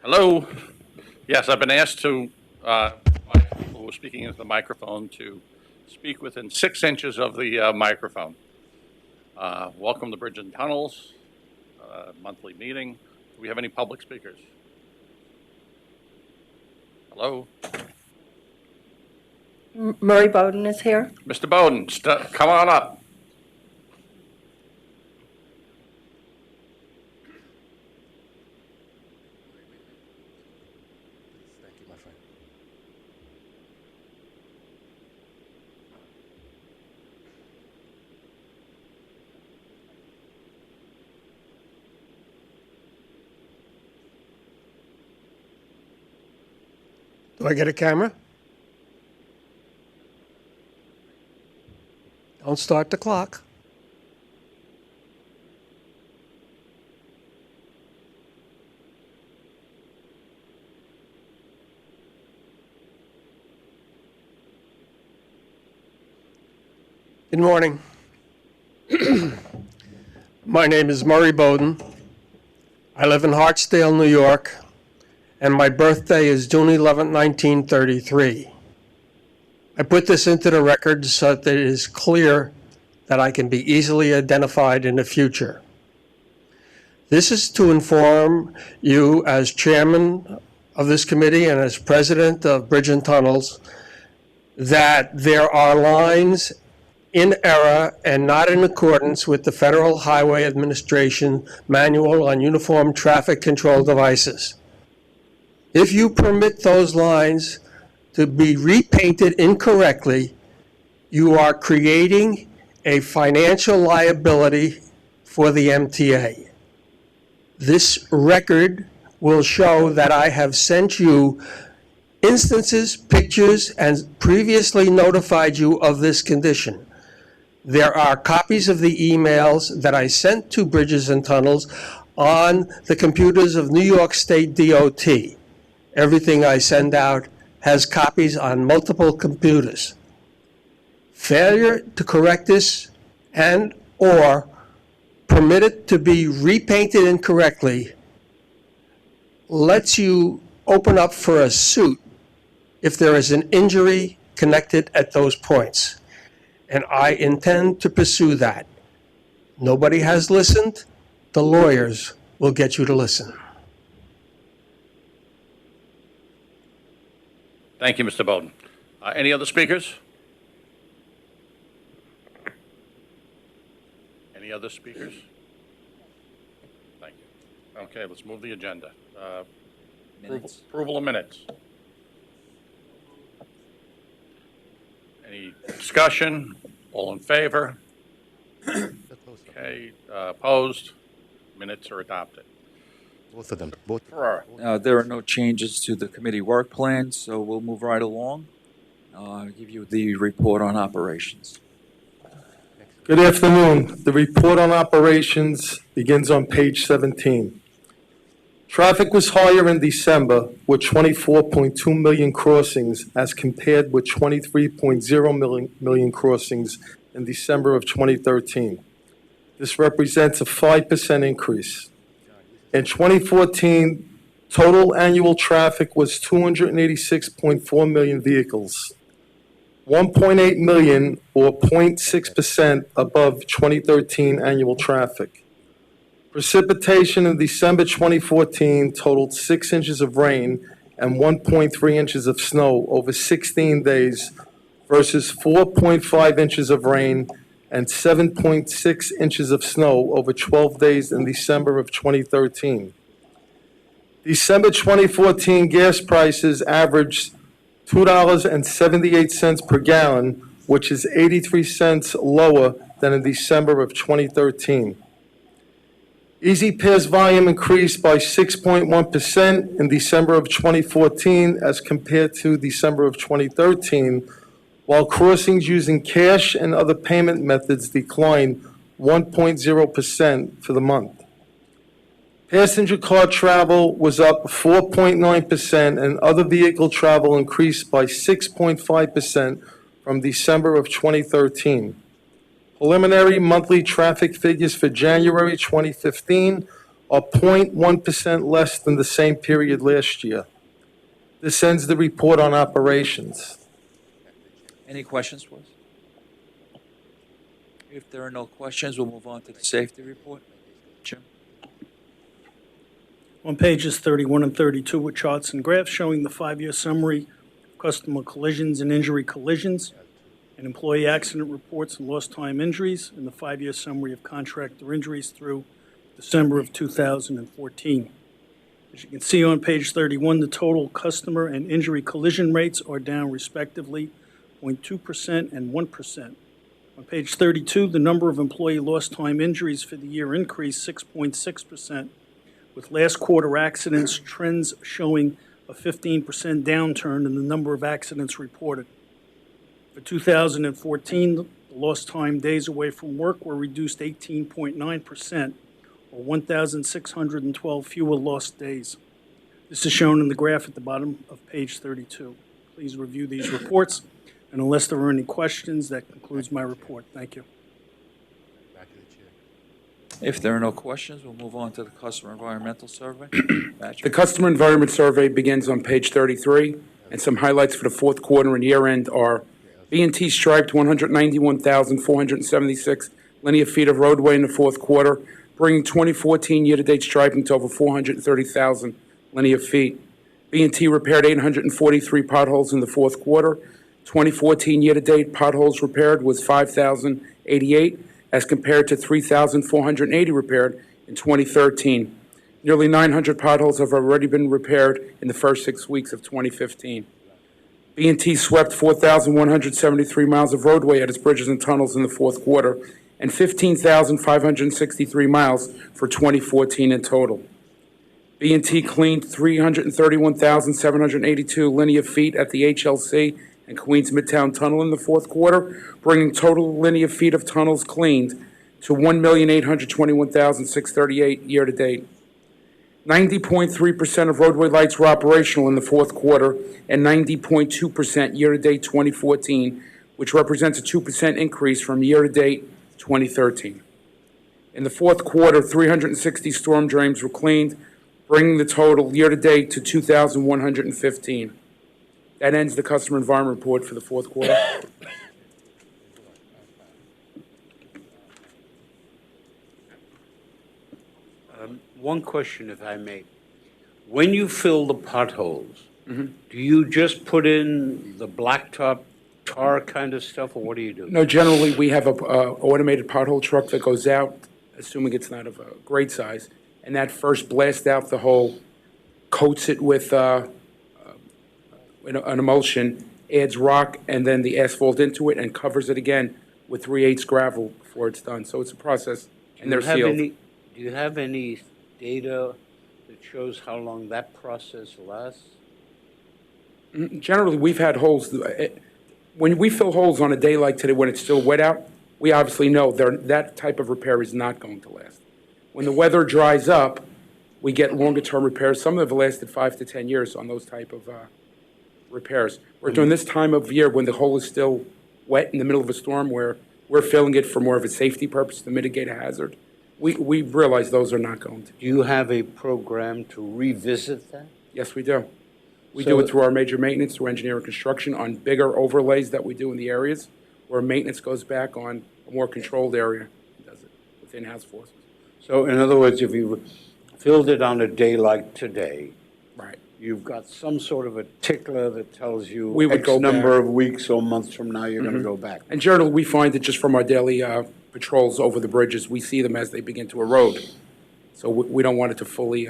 Hello. Yes, I've been asked to people who are speaking into the microphone to speak within 6 inches of the microphone. Welcome to Bridge and Tunnels monthly meeting. Do we have any public speakers? Hello? Murray Bowden is here. Mr. Bowden, come on up. Thank you, my friend. Do I get a camera? Don't start the clock. Good morning. My name is Murray Bowden. I live in Hartsdale, New York, and my birthday is June 11, 1933. I put this into the record so that it is clear that I can be easily identified in the future. This is to inform you as chairman of this committee and as president of Bridge and Tunnels that there are lines in error and not in accordance with the Federal Highway Administration Manual on Uniform Traffic Control Devices. If you permit those lines to be repainted incorrectly, you are creating a financial liability for the MTA. This record will show that I have sent you instances, pictures, and previously notified you of this condition. There are copies of the emails that I sent to Bridges and Tunnels on the computers of New York State DOT. Everything I send out has copies on multiple computers. Failure to correct this and or permit it to be repainted incorrectly lets you open up for a suit if there is an injury connected at those points. And I intend to pursue that. Nobody has listened. The lawyers will get you to listen. Thank you, Mr. Bowden. Any other speakers? Any other speakers? Thank you. Okay, let's move the agenda. Approval of minutes. Any discussion? All in favor? Okay, opposed? Minutes are adopted. Both of them. Both. Ferrara. There are no changes to the committee work plan, so we'll move right along. I'll give you the report on operations. Good afternoon. The report on operations begins on page 17. Traffic was higher in December with 24.2 million crossings as compared with 23.0 million crossings in December of 2013. This represents a 5% increase. In 2014, total annual traffic was 286.4 million vehicles, 1.8 million or 0.6% above 2013 annual traffic. Precipitation in December 2014 totaled 6 inches of rain and 1.3 inches of snow over 16 days versus 4.5 inches of rain and 7.6 inches of snow over 12 days in December of 2013. December 2014 gas prices averaged $2.78 per gallon, which is 83 cents lower than in December of 2013. Easy Pass volume increased by 6.1% in December of 2014 as compared to December of 2013, while crossings using cash and other payment methods declined 1.0% for the month. Passenger car travel was up 4.9% and other vehicle travel increased by 6.5% from December of 2013. Preliminary monthly traffic figures for January 2015 are 0.1% less than the same period last year. This ends the report on operations. Any questions for us? If there are no questions, we'll move on to the safety report. Jim? On pages 31 and 32 with charts and graphs showing the 5-year summary of customer collisions and injury collisions, and employee accident reports and lost time injuries, and the 5-year summary of contractor injuries through December of 2014. As you can see on page 31, the total customer and injury collision rates are down respectively 0.2% and 1%. On page 32, the number of employee lost time injuries for the year increased 6.6%, with last quarter accidents trends showing a 15% downturn in the number of accidents reported. For 2014, the lost time days away from work were reduced 18.9%, or 1,612 fewer lost days. This is shown in the graph at the bottom of page 32. Please review these reports, and unless there are any questions, that concludes my report. Thank you. Back to the chair. If there are no questions, we'll move on to the customer environmental survey. The Patrick? customer environment survey begins on page 33, and some highlights for the fourth quarter and year-end are B&T striped 191,476 linear feet of roadway in the fourth quarter, bringing 2014 year-to-date striping to over 430,000 linear feet. B&T repaired 843 potholes in the fourth quarter. 2014 year-to-date potholes repaired was 5,088, as compared to 3,480 repaired in 2013. Nearly 900 potholes have already been repaired in the first 6 weeks of 2015. B&T swept 4,173 miles of roadway at its bridges and tunnels in the fourth quarter, and 15,563 miles for 2014 in total. B&T cleaned 331,782 linear feet at the HLC and Queens Midtown Tunnel in the fourth quarter, bringing total linear feet of tunnels cleaned to 1,821,638 year-to-date. 90.3% of roadway lights were operational in the fourth quarter and 90.2% year-to-date 2014, which represents a 2% increase from year-to-date 2013. In the fourth quarter, 360 storm drains were cleaned, bringing the total year-to-date to 2,115. That ends the customer environment report for the fourth quarter. One question, if I may. When you fill the potholes, do you just put in the blacktop tar kind of stuff, or what do you do? No, generally, we have a automated pothole truck that goes out, assuming it's not of a great size, and that first blasts out the hole, coats it with an emulsion, adds rock and then the asphalt into it, and covers it again with 3/8 gravel before it's done. So it's a process, and they're sealed. Do you have any data that shows how long that process lasts? Generally, we've had holes. When we fill holes on a day like today, when it's still wet out, we obviously know that type of repair is not going to last. When the weather dries up, we get longer-term repairs. Some have lasted 5 to 10 years on those type of repairs. We're during this time of year when the hole is still wet in the middle of a storm, where we're filling it for more of a safety purpose to mitigate a hazard. We realize those are not going to. Do you have a program to revisit that? Yes, we do. We do it through our major maintenance, through engineering construction, on bigger overlays that we do in the areas, where maintenance goes back on a more controlled area and does it with in-house forces. So in other words, if you filled it on a day like today, Right. you've got some sort of a tickler that tells you We would X go number back. of weeks or months from now, you're going to go back. And generally, we find that just from our daily patrols over the bridges, we see them as they begin to erode. So we don't want it to fully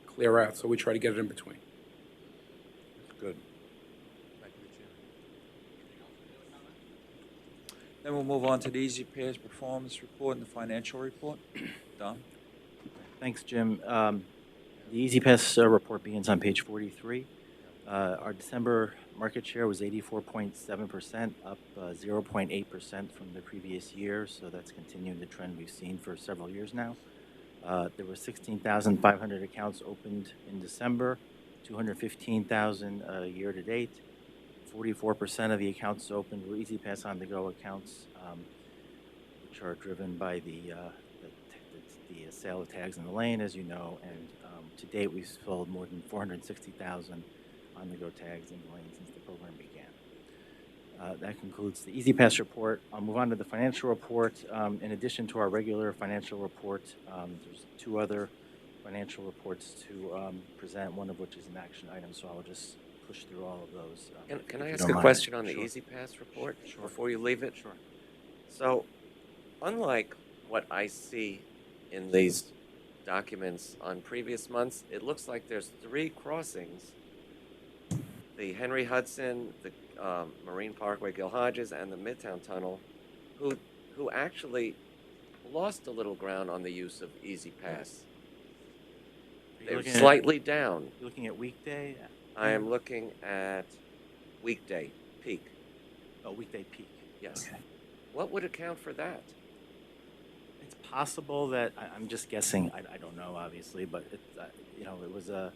clear out, so we try to get it in between. Good. Then we'll move on to the Easy Pass performance report and the financial report. Don? Thanks, Jim. The Easy Pass report begins on page 43. Our December market share was 84.7%, up 0.8% from the previous year, so that's continuing the trend we've seen for several years now. There were 16,500 accounts opened in December, 215,000 year-to-date. 44% of the accounts opened were Easy Pass on-the-go accounts, which are driven by the the sale of tags in the lane, as you know, and to date, we've sold more than 460,000 on-the-go tags in the lane since the program began. That concludes the Easy Pass report. I'll move on to the financial report. In addition to our regular financial report, there's two other financial reports to present, one of which is an action item, so I'll just push through all of those. Can if I you ask don't a mind. question on the Sure. Easy Pass report Sure. before you leave it? Sure. So, unlike what I see in these documents on previous months, it looks like there's 3 crossings. The Henry Hudson, the Marine Parkway, Gil Hodges, and the Midtown Tunnel, who actually lost a little ground on the use of Easy Pass. Are you They're looking at- slightly down. You're looking at weekday? I am looking at weekday peak. Oh, weekday peak. Yes. Okay. What would account for that? It's possible that, I'm just guessing, I don't know, obviously, but it was a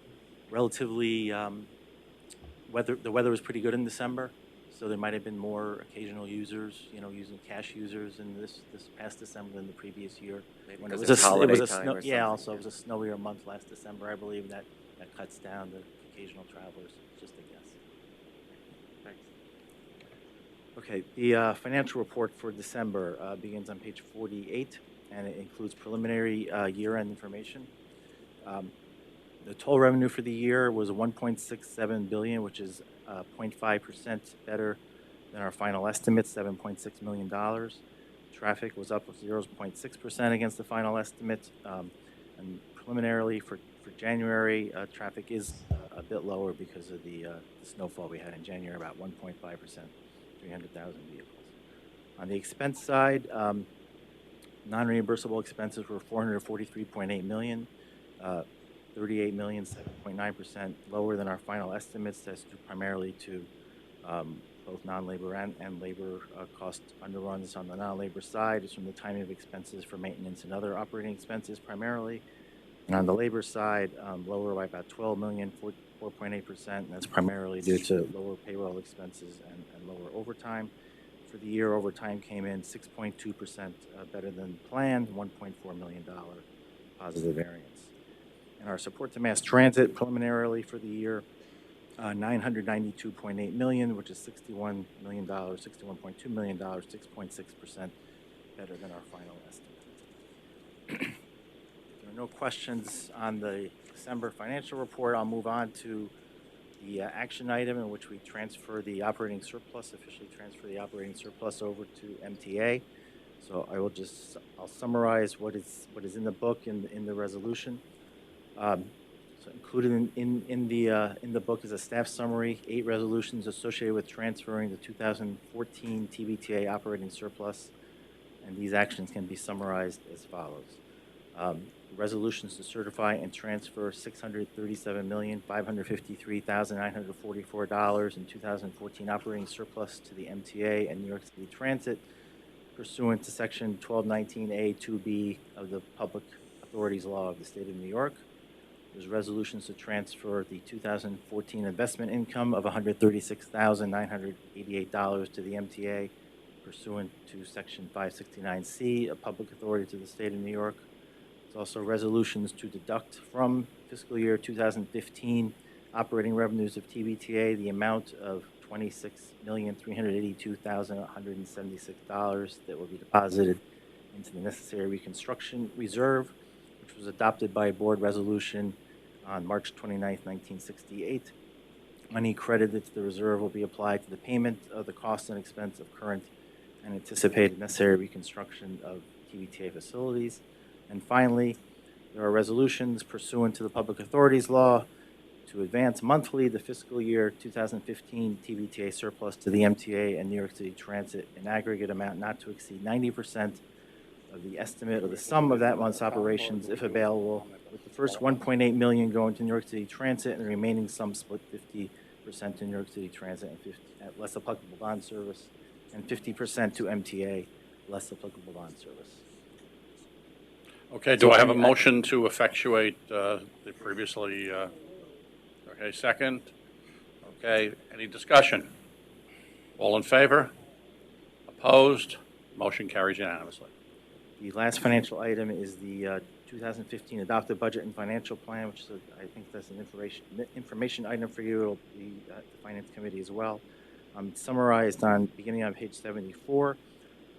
relatively, the weather was pretty good in December, so there might have been more occasional users, using cash users in this past December than the previous year. Maybe When because it's holiday time or yeah, something, also it yeah. was a snowier month last December, I believe, that cuts down the occasional travelers, just a guess. Thanks. Okay, the financial report for December begins on page 48, and it includes preliminary year-end information. The total revenue for the year was $1.67 billion, which is 0.5% better than our final estimate, $7.6 million. Traffic was up 0.6% against the final estimate, and preliminarily for January, traffic is a bit lower because of the snowfall we had in January, about 1.5%, 300,000 vehicles. On the expense side, non-reimbursable expenses were $443.8 million, 38 million, 7.9% lower than our final estimates. That's due primarily to both non-labor and labor cost underruns. On the non-labor side, it's from the timing of expenses for maintenance and other operating expenses primarily. And on the labor side, lower by about 12 million, 4.8%, and that's primarily due to lower payroll expenses and lower overtime. For the year, overtime came in 6.2% better than planned, $1.4 million positive variance. And our support to mass transit preliminarily for the year, $992.8 million, which is $61 million, $61.2 million, 6.6% better than our final estimate. There are no questions on the December financial report. I'll move on to the action item in which we transfer the operating surplus, officially transfer the operating surplus over to MTA. So I'll summarize what is in the book in the resolution. So included in the book is a staff summary, 8 resolutions associated with transferring the 2014 TBTA operating surplus, and these actions can be summarized as follows. Resolutions to certify and transfer $637,553,944 in 2014 operating surplus to the MTA and New York City Transit pursuant to Section 1219A-2B of the Public Authorities Law of the State of New York. There's resolutions to transfer the 2014 investment income of $136,988 to the MTA pursuant to Section 569C, a public authority to the State of New York. There's also resolutions to deduct from fiscal year 2015 operating revenues of TBTA the amount of $26,382,176 that will be deposited into the necessary reconstruction reserve, which was adopted by a board resolution on March 29, 1968. Money credited to the reserve will be applied to the payment of the cost and expense of current and anticipated necessary reconstruction of TBTA facilities. And finally, there are resolutions pursuant to the Public Authorities Law to advance monthly the fiscal year 2015 TBTA surplus to the MTA and New York City Transit in aggregate amount not to exceed 90% of the estimate of the sum of that month's operations, if available, with the first 1.8 million going to New York City Transit and the remaining sum split 50% to New York City Transit and 50 at less applicable bond service, and 50% to MTA, less applicable bond service. Okay, do I have a motion to effectuate the previously, okay, second? Okay, any discussion? All in favor? Opposed? Motion carries unanimously. The last financial item is the 2015 adopted budget and financial plan, which is, I think that's an information item for you. It'll be at the Finance Committee as well. Summarized beginning on page 74.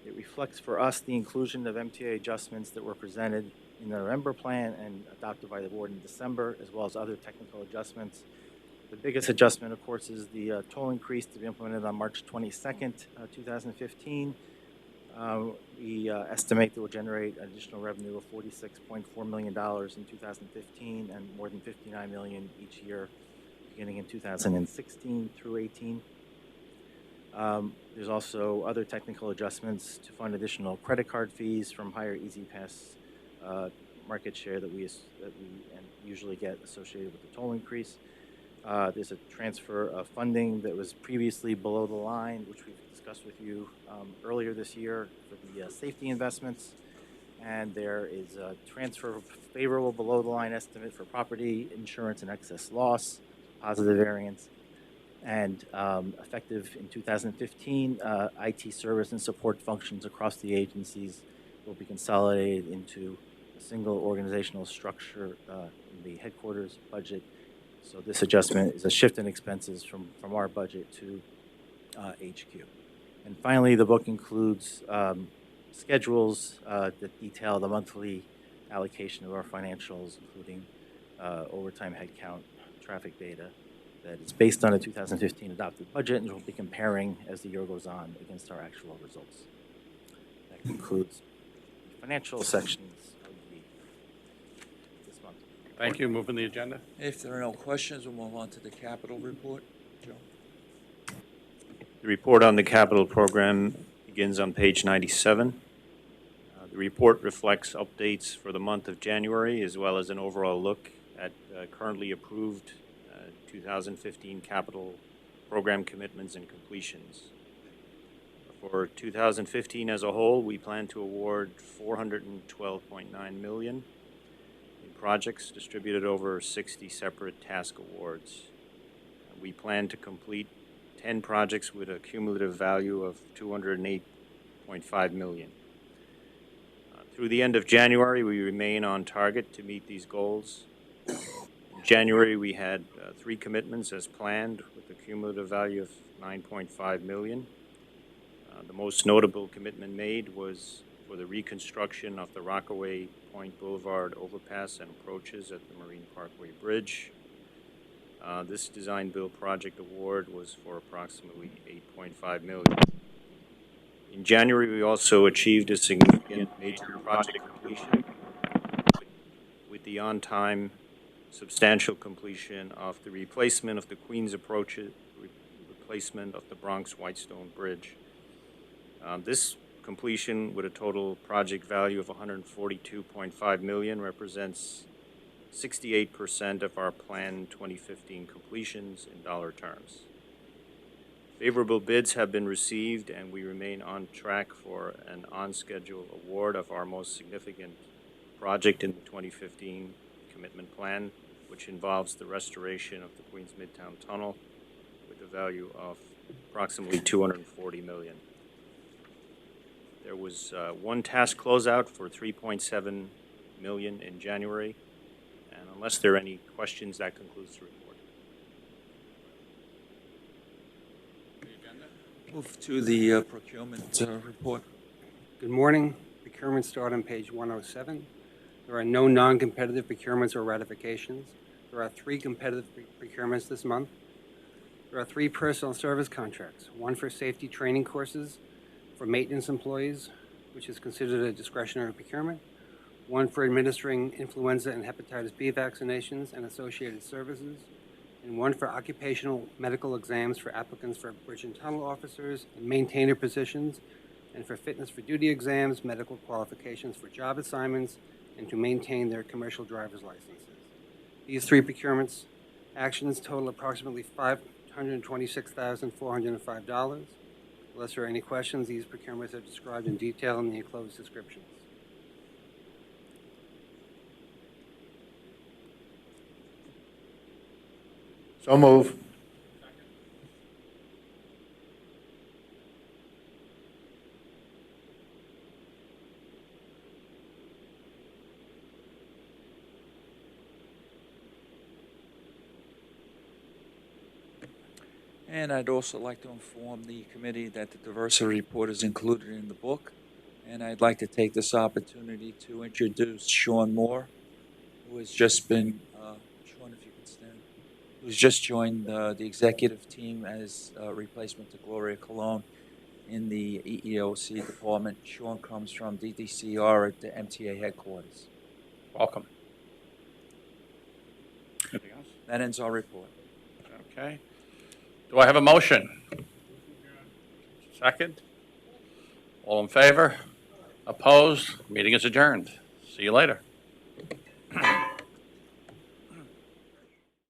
It reflects for us the inclusion of MTA adjustments that were presented in the November plan and adopted by the board in December, as well as other technical adjustments. The biggest adjustment, of course, is the toll increase to be implemented on March 22nd, 2015. We estimate that will generate additional revenue of $46.4 million in 2015 and more than $59 million each year beginning in 2016 through 18. There's also other technical adjustments to fund additional credit card fees from higher Easy Pass market share that we usually get associated with the toll increase. There's a transfer of funding that was previously below the line, which we've discussed with you earlier this year for the safety investments. And there is a transfer of favorable below the line estimate for property insurance and excess loss, positive variance. And effective in 2015, IT service and support functions across the agencies will be consolidated into a single organizational structure in the headquarters budget. So this adjustment is a shift in expenses from our budget to HQ. And finally, the book includes schedules that detail the monthly allocation of our financials, including overtime headcount, traffic data, that is based on a 2015 adopted budget, and we'll be comparing as the year goes on against our actual results. That concludes the financial sections of this month. Thank you. Moving the agenda. If there are no questions, we'll move on to the capital report. Joe? The report on the capital program begins on page 97. The report reflects updates for the month of January, as well as an overall look at currently approved 2015 capital program commitments and completions. For 2015 as a whole, we plan to award $412.9 million in projects distributed over 60 separate task awards. We plan to complete 10 projects with a cumulative value of $208.5 million. Through the end of January, we remain on target to meet these goals. In January, we had 3 commitments as planned with a cumulative value of $9.5 million. The most notable commitment made was for the reconstruction of the Rockaway Point Boulevard overpass and approaches at the Marine Parkway Bridge. This design-build project award was for approximately $8.5 million. In January, we also achieved a significant major project completion with the on-time substantial completion of the replacement of the Queens Approach, replacement of the Bronx Whitestone Bridge. This completion, with a total project value of $142.5 million, represents 68% of our planned 2015 completions in dollar terms. Favorable bids have been received, and we remain on track for an on-schedule award of our most significant project in the 2015 commitment plan, which involves the restoration of the Queens Midtown Tunnel with a value of approximately $240 million. There was one task closeout for $3.7 million in January, and unless there are any questions, that concludes the report. Move to the procurement report. Good morning. Procurement start on page 107. There are no non-competitive procurements or ratifications. There are 3 competitive procurements this month. There are 3 personal service contracts, one for safety training courses for maintenance employees, which is considered a discretionary procurement, one for administering influenza and hepatitis B vaccinations and associated services, and one for occupational medical exams for applicants for bridge and tunnel officers and maintainer positions, and for fitness for duty exams, medical qualifications for job assignments, and to maintain their commercial driver's licenses. These 3 procurements actions total approximately $526,405. Unless there are any questions, these procurements are described in detail in the enclosed descriptions. So move. And I'd also like to inform the committee that the diversity report is included in the book. And I'd like to take this opportunity to introduce Sean Moore, who has just been, Sean, if you could stand, who's just joined the executive team as replacement to Gloria Colon in the EEOC department. Sean comes from DDCR at the MTA headquarters. Welcome. Anything else? That ends our report. Okay. Do I have a motion? Second? All in favor? Opposed? Meeting is adjourned. See you later.